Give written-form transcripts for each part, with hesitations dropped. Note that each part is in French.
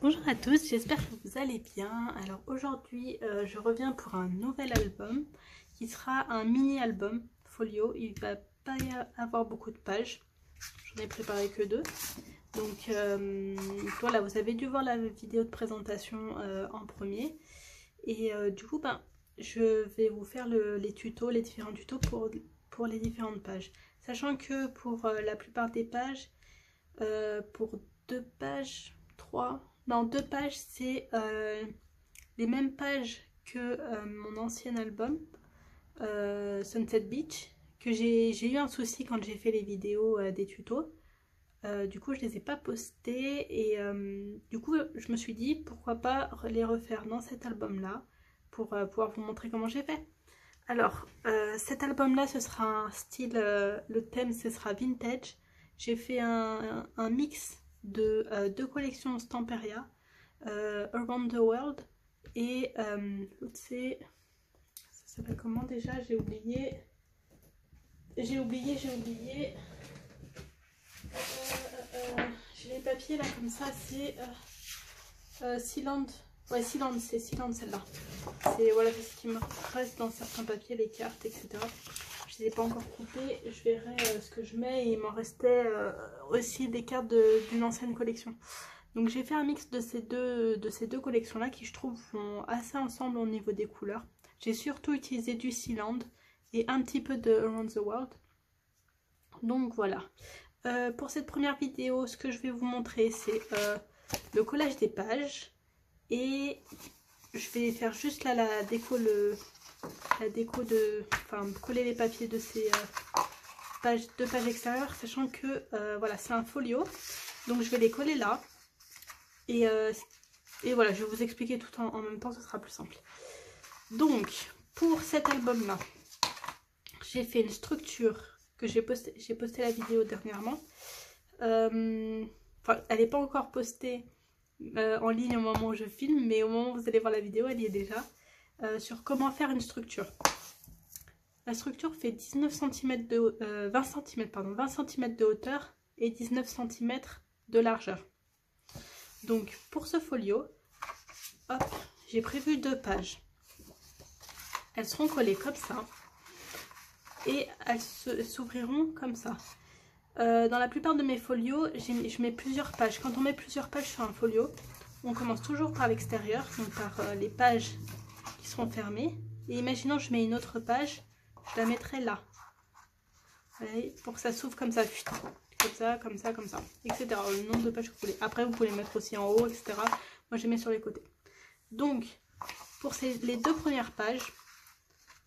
Bonjour à tous, j'espère que vous allez bien. Alors aujourd'hui je reviens pour un nouvel album qui sera un mini-album folio. Il va pas y avoir beaucoup de pages, j'en ai préparé que 2. Donc voilà, vous avez dû voir la vidéo de présentation en premier. Et du coup je vais vous faire les différents tutos pour les différentes pages. Sachant que pour la plupart des pages, pour 2 pages, c'est les mêmes pages que mon ancien album Sunset Beach, que j'ai eu un souci quand j'ai fait les vidéos des tutos. Du coup je les ai pas postés et du coup je me suis dit pourquoi pas les refaire dans cet album là pour pouvoir vous montrer comment j'ai fait. Alors cet album là, ce sera un style, le thème ce sera vintage. J'ai fait un mix de 2 collections Stamperia, Around the World et l'autre c'est, ça s'appelle comment déjà, j'ai oublié. J'ai les papiers là comme ça, c'est Sealand. Ouais, Sealand, c'est Sealand celle-là. C'est voilà, ce qui me reste dans certains papiers, les cartes, etc. Je ne les ai pas encore coupées. Je verrai ce que je mets. Et il m'en restait aussi des cartes d'une ancienne collection. Donc j'ai fait un mix de ces deux collections-là qui je trouve vont assez ensemble au niveau des couleurs. J'ai surtout utilisé du Sealand et un petit peu de Around the World. Donc voilà. Pour cette première vidéo, ce que je vais vous montrer, c'est le collage des pages. Et je vais faire juste là la déco de, enfin coller les papiers de ces deux pages extérieures, sachant que voilà, c'est un folio, donc je vais les coller là et voilà, je vais vous expliquer tout en même temps, ce sera plus simple. Donc pour cet album là, j'ai fait une structure que j'ai posté la vidéo dernièrement. Enfin, elle n'est pas encore postée en ligne au moment où je filme, mais au moment où vous allez voir la vidéo, elle y est déjà, sur comment faire une structure. La structure fait 19 cm de 20 cm de hauteur et 19 cm de largeur. Donc pour ce folio, hop, j'ai prévu 2 pages. Elles seront collées comme ça et elles s'ouvriront comme ça. Dans la plupart de mes folios, je mets plusieurs pages. Quand on met plusieurs pages sur un folio, on commence toujours par l'extérieur, donc par les pages qui seront fermées. Et imaginons je mets une autre page, je la mettrai là. Voyez, pour que ça s'ouvre comme ça, comme ça, etc. Le nombre de pages que vous voulez. Après, vous pouvez les mettre aussi en haut, etc. Moi, je les mets sur les côtés. Donc, pour les 2 premières pages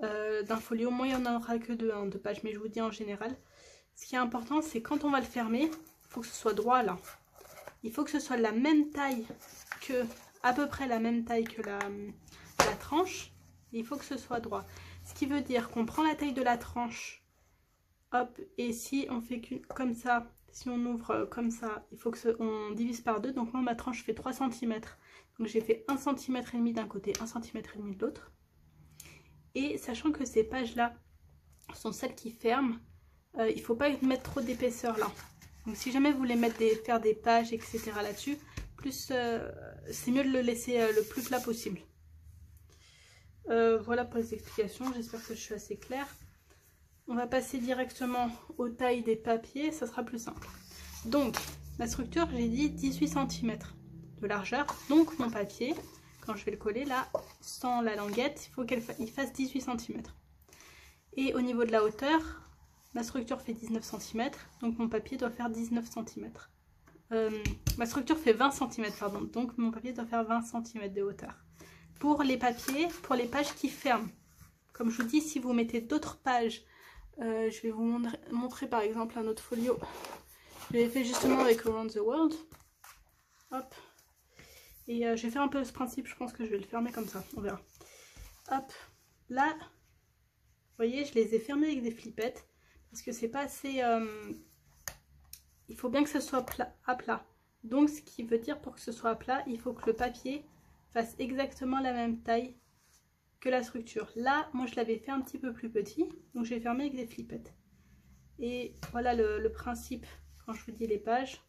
d'un folio, moi, il n'y en aura que 2 pages, mais je vous dis en général. Ce qui est important, c'est quand on va le fermer, il faut que ce soit droit là. Il faut que ce soit la même taille que, à peu près la même taille que la tranche. Et il faut que ce soit droit. Ce qui veut dire qu'on prend la taille de la tranche, hop, et si on fait comme ça, si on ouvre comme ça, il faut que on divise par 2. Donc moi, ma tranche fait 3 cm. Donc j'ai fait 1,5 cm d'un côté, 1,5 cm de l'autre. Et sachant que ces pages-là sont celles qui ferment, il ne faut pas mettre trop d'épaisseur là. Donc si jamais vous voulez faire des pages, etc. là-dessus, c'est mieux de le laisser le plus plat possible. Voilà pour les explications, j'espère que je suis assez claire. On va passer directement aux tailles des papiers, ça sera plus simple. Donc la structure, j'ai dit 18 cm de largeur, donc mon papier, quand je vais le coller là, sans la languette, il faut qu'il fasse 18 cm. Et au niveau de la hauteur, ma structure fait 19 cm, donc mon papier doit faire 19 cm. Ma structure fait 20 cm, pardon, donc mon papier doit faire 20 cm de hauteur. Pour les papiers, pour les pages qui ferment, comme je vous dis, si vous mettez d'autres pages, je vais vous montrer par exemple un autre folio. Je l'ai fait justement avec Around the World. Hop. Et je vais faire un peu ce principe, je pense que je vais le fermer comme ça, on verra. Hop. Là, vous voyez, je les ai fermés avec des flippettes. Parce que c'est pas assez... il faut bien que ce soit à plat. Donc ce qui veut dire pour que ce soit à plat, il faut que le papier fasse exactement la même taille que la structure. Là, moi je l'avais fait un petit peu plus petit, donc j'ai fermé avec des flippettes. Et voilà le principe quand je vous dis les pages,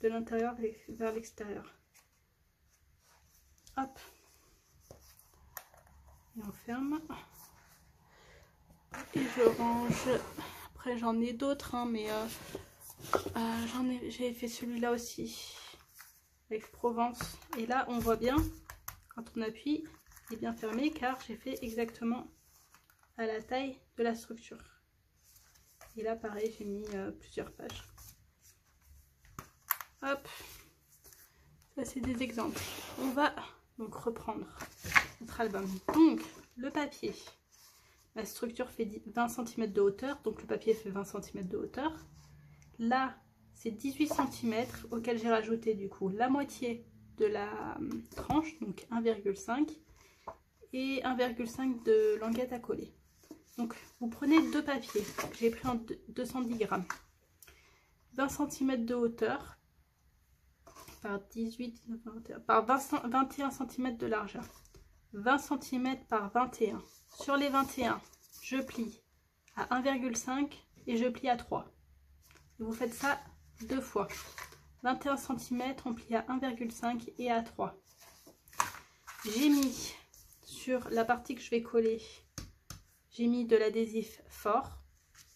de l'intérieur vers l'extérieur. Hop. Et on ferme. Et je range. Après j'en ai d'autres, hein, mais j'ai fait celui-là aussi. Avec Provence. Et là on voit bien, quand on appuie, il est bien fermé car j'ai fait exactement à la taille de la structure. Et là pareil, j'ai mis plusieurs pages. Hop, ça c'est des exemples. On va donc reprendre notre album. Donc le papier, la structure fait 20 cm de hauteur, donc le papier fait 20 cm de hauteur. Là c'est 18 cm auquel j'ai rajouté du coup la moitié de la tranche, donc 1,5 et 1,5 de languette à coller. Donc vous prenez deux papiers, j'ai pris en 210 grammes, 20 cm de hauteur par 18, 21, par 21 cm de largeur, 20 cm par 21. Sur les 21, je plie à 1,5 et je plie à 3. Et vous faites ça deux fois. 21 cm, on plie à 1,5 et à 3. J'ai mis sur la partie que je vais coller, j'ai mis de l'adhésif fort,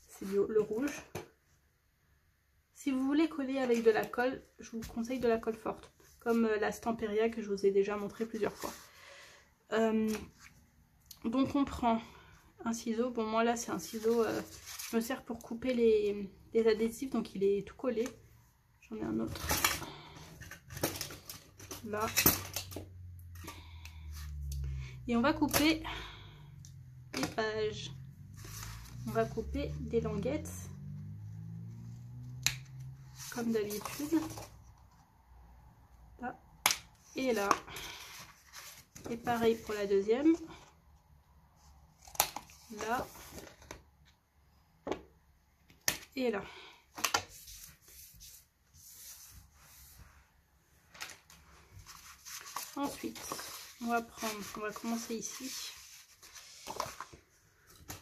c'est le rouge. Si vous voulez coller avec de la colle, je vous conseille de la colle forte, comme la Stamperia que je vous ai déjà montré plusieurs fois. Donc on prend un ciseau, bon moi là c'est un ciseau, je me sers pour couper les adhésifs, donc il est tout collé. J'en ai un autre là. Et on va couper les pages. On va couper des languettes comme d'habitude. Là et là. Et pareil pour la deuxième. Là et là. Ensuite, on va commencer ici.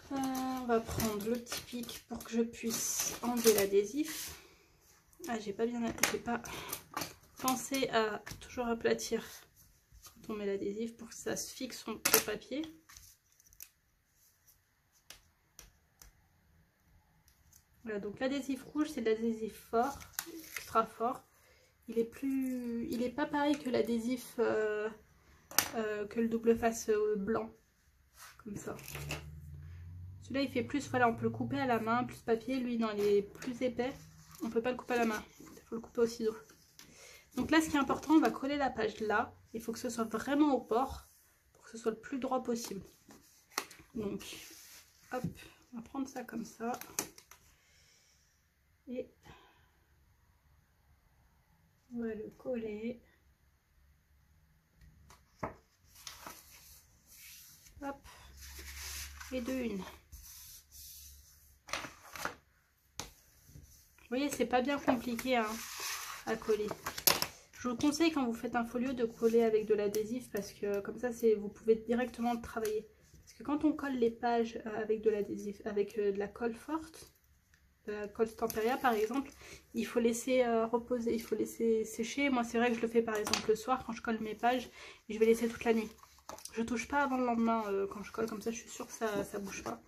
On va prendre le petit pic pour que je puisse enlever l'adhésif. Ah, j'ai pas pensé à toujours aplatir quand on met l'adhésif pour que ça se fixe au papier. Voilà, donc l'adhésif rouge, c'est de l'adhésif fort, extra fort. Il est pas pareil que l'adhésif que le double face blanc, comme ça. Celui-là il fait plus, voilà, on peut le couper à la main, plus papier. Lui non, il est plus épais, on peut pas le couper à la main, il faut le couper au ciseau. Donc là ce qui est important, on va coller la page là, il faut que ce soit vraiment au bord pour que ce soit le plus droit possible. Donc hop, on va prendre ça comme ça et on va le coller. Hop, et de une. Vous voyez, c'est pas bien compliqué hein, à coller. Je vous conseille quand vous faites un folio de coller avec de l'adhésif parce que comme ça, vous pouvez directement travailler. Parce que quand on colle les pages avec de l'adhésif, avec de la colle forte, de la colle Stamperia par exemple, il faut laisser reposer, il faut laisser sécher. Moi, c'est vrai que je le fais par exemple le soir quand je colle mes pages et je vais laisser toute la nuit. Je touche pas avant le lendemain quand je colle, comme ça je suis sûre que ça bouge pas.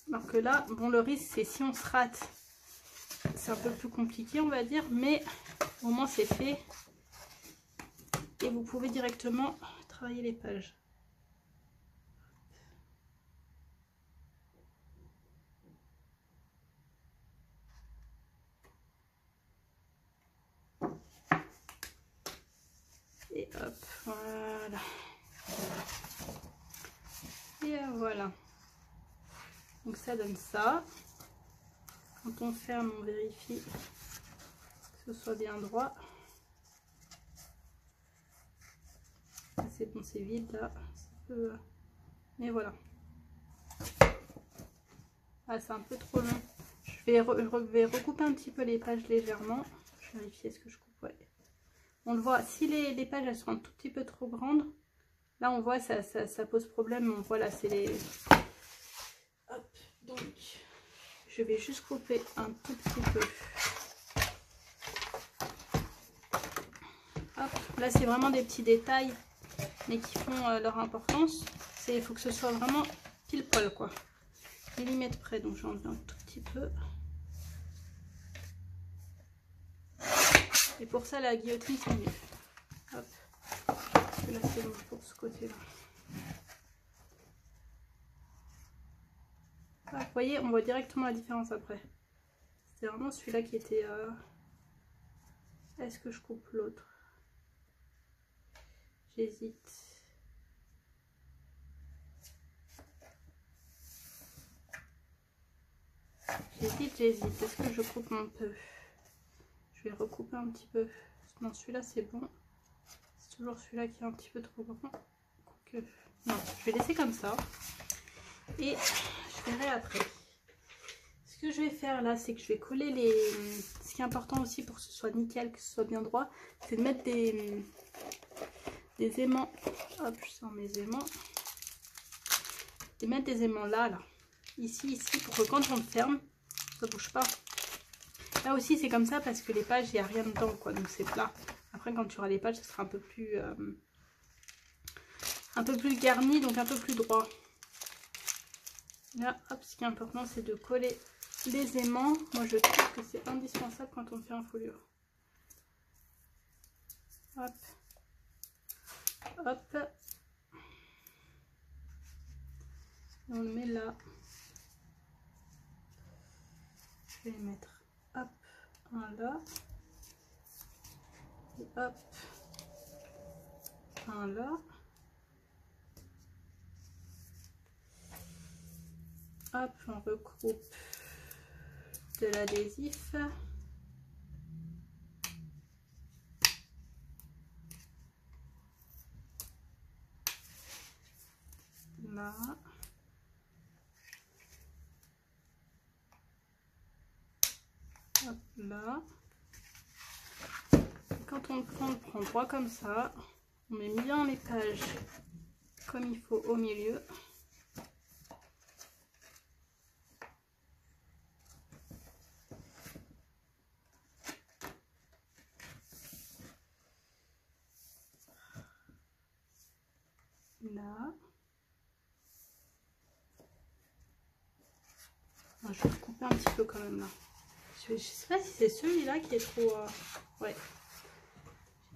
Alors que là, bon, le risque c'est si on se rate, c'est un peu plus compliqué on va dire, mais au moins c'est fait et vous pouvez directement travailler les pages. Et hop, voilà. Et voilà. Donc ça donne ça. Quand on ferme, on vérifie que ce soit bien droit. C'est bon, c'est vide là. Mais voilà. Ah, c'est un peu trop long. Je vais recouper un petit peu les pages légèrement. Je vais vérifier ce que je coupe. Ouais. On le voit, si les pages elles sont un tout petit peu trop grandes, là on voit ça pose problème. On voit là, c'est les... Hop, donc je vais juste couper un tout petit peu. Hop. Là, c'est vraiment des petits détails, mais qui font leur importance. Il faut que ce soit vraiment pile poil, quoi. Millimètre près, donc j'en enlève un tout petit peu. Et pour ça, la guillotine, c'est mieux. Hop. Parce que là, c'est bon pour ce côté-là. Ah, vous voyez, on voit directement la différence après. C'est vraiment celui-là qui était... Est-ce que je coupe l'autre? J'hésite. J'hésite. Est-ce que je coupe un peu? Je vais recouper un petit peu. Non, celui-là, c'est bon. C'est toujours celui-là qui est un petit peu trop grand. Non, je vais laisser comme ça. Et je verrai après. Ce que je vais faire là, c'est que je vais coller les... Ce qui est important aussi pour que ce soit nickel, que ce soit bien droit, c'est de mettre des aimants. Hop, je sors mes aimants. De mettre des aimants là. Ici, pour que quand on le ferme, ça bouge pas. Là aussi, c'est comme ça parce que les pages, il n'y a rien dedans, quoi. Donc c'est plat. Après, quand tu auras les pages, ça sera un peu plus garni, donc un peu plus droit. Là, hop, ce qui est important, c'est de coller les aimants. Moi, je trouve que c'est indispensable quand on fait un foulure. Hop. Hop. Et on le met là. Je vais mettre, hop, un là. Et hop, un là. Hop, on regroupe de l'adhésif. Là. Hop, là. Et quand on le prend droit comme ça. On met bien les pages comme il faut au milieu. Là. Je vais couper un petit peu quand même là. Je sais pas si c'est celui-là qui est trop... Ouais.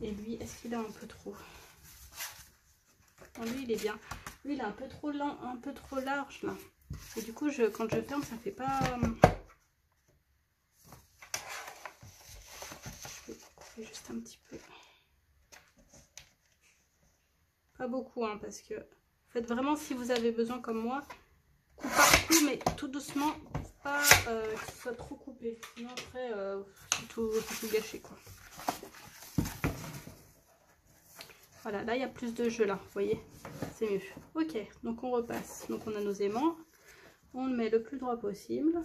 Et lui, est-ce qu'il est un peu trop? Non, lui, il est bien. Lui, il est un peu trop lent, un peu trop large là. Et du coup, quand je ferme, ça fait pas... Je vais couper juste un petit peu. Pas beaucoup, hein, parce que... Faites vraiment, si vous avez besoin comme moi, coupe par coup, mais tout doucement, pour pas qu'il soit trop coupé. Sinon après, c'est tout gâché, quoi. Voilà, là il y a plus de jeu là, vous voyez, c'est mieux. Ok, donc on repasse. Donc on a nos aimants, on le met le plus droit possible.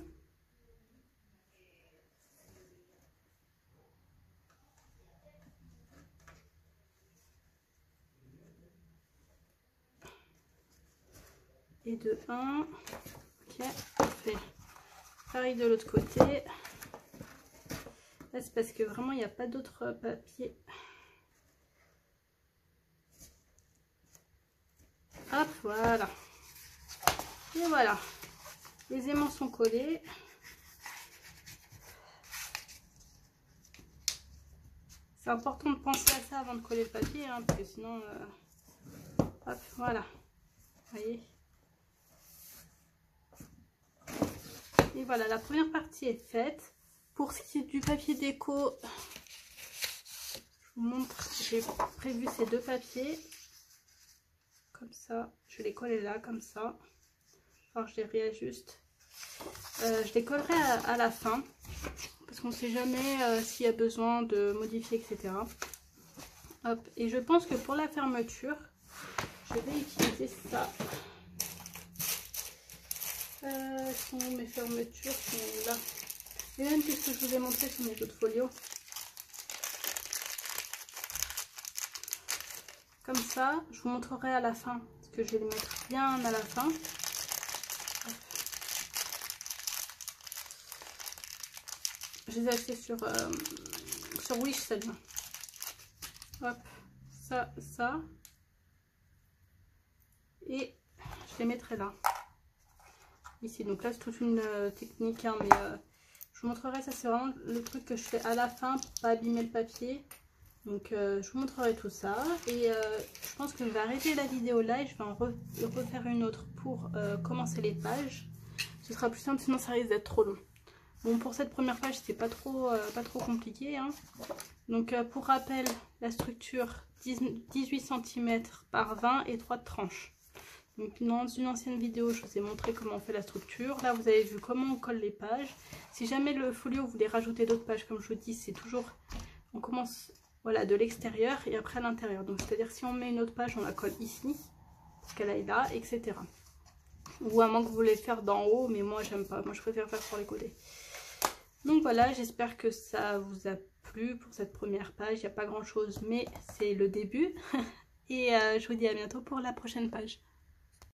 Et de 1, ok, parfait. Pareil de l'autre côté. Là c'est parce que vraiment il n'y a pas d'autre papier. Hop, voilà. Et voilà. Les aimants sont collés. C'est important de penser à ça avant de coller le papier, hein, parce que sinon... hop, voilà. Vous voyez. Et voilà, la première partie est faite. Pour ce qui est du papier déco, je vous montre, j'ai prévu ces deux papiers. Comme ça, je vais les coller là, comme ça. Alors je les réajuste. Je les collerai à la fin, parce qu'on ne sait jamais s'il y a besoin de modifier, etc. Hop. Et je pense que pour la fermeture, je vais utiliser ça. Sont mes fermetures sont là. Et même puisque je vous ai montré sur mes autres folios. Comme ça, je vous montrerai à la fin, parce que je vais les mettre bien à la fin. Je les ai achetés sur Wish, celle-là. Hop. ça, ça. Et je les mettrai là. Ici, donc là c'est toute une technique, hein, mais je vous montrerai, ça c'est vraiment le truc que je fais à la fin pour pas abîmer le papier. Donc je vous montrerai tout ça. Et je pense que je vais arrêter la vidéo là et je vais en refaire une autre pour commencer les pages. Ce sera plus simple, sinon ça risque d'être trop long. Bon, pour cette première page, c'était pas trop compliqué, hein. Donc pour rappel, la structure 18 cm par 20 et 3 tranches. Donc dans une ancienne vidéo, je vous ai montré comment on fait la structure. Là, vous avez vu comment on colle les pages. Si jamais le folio, vous voulez rajouter d'autres pages, comme je vous dis, c'est toujours... On commence, voilà, de l'extérieur et après à l'intérieur. Donc c'est-à-dire si on met une autre page, on la colle ici, parce qu'elle est là, etc. Ou à moins que vous voulez faire d'en haut, mais moi j'aime pas. Moi je préfère faire sur les côtés. Donc voilà, j'espère que ça vous a plu pour cette première page. Il n'y a pas grand chose, mais c'est le début. Et je vous dis à bientôt pour la prochaine page.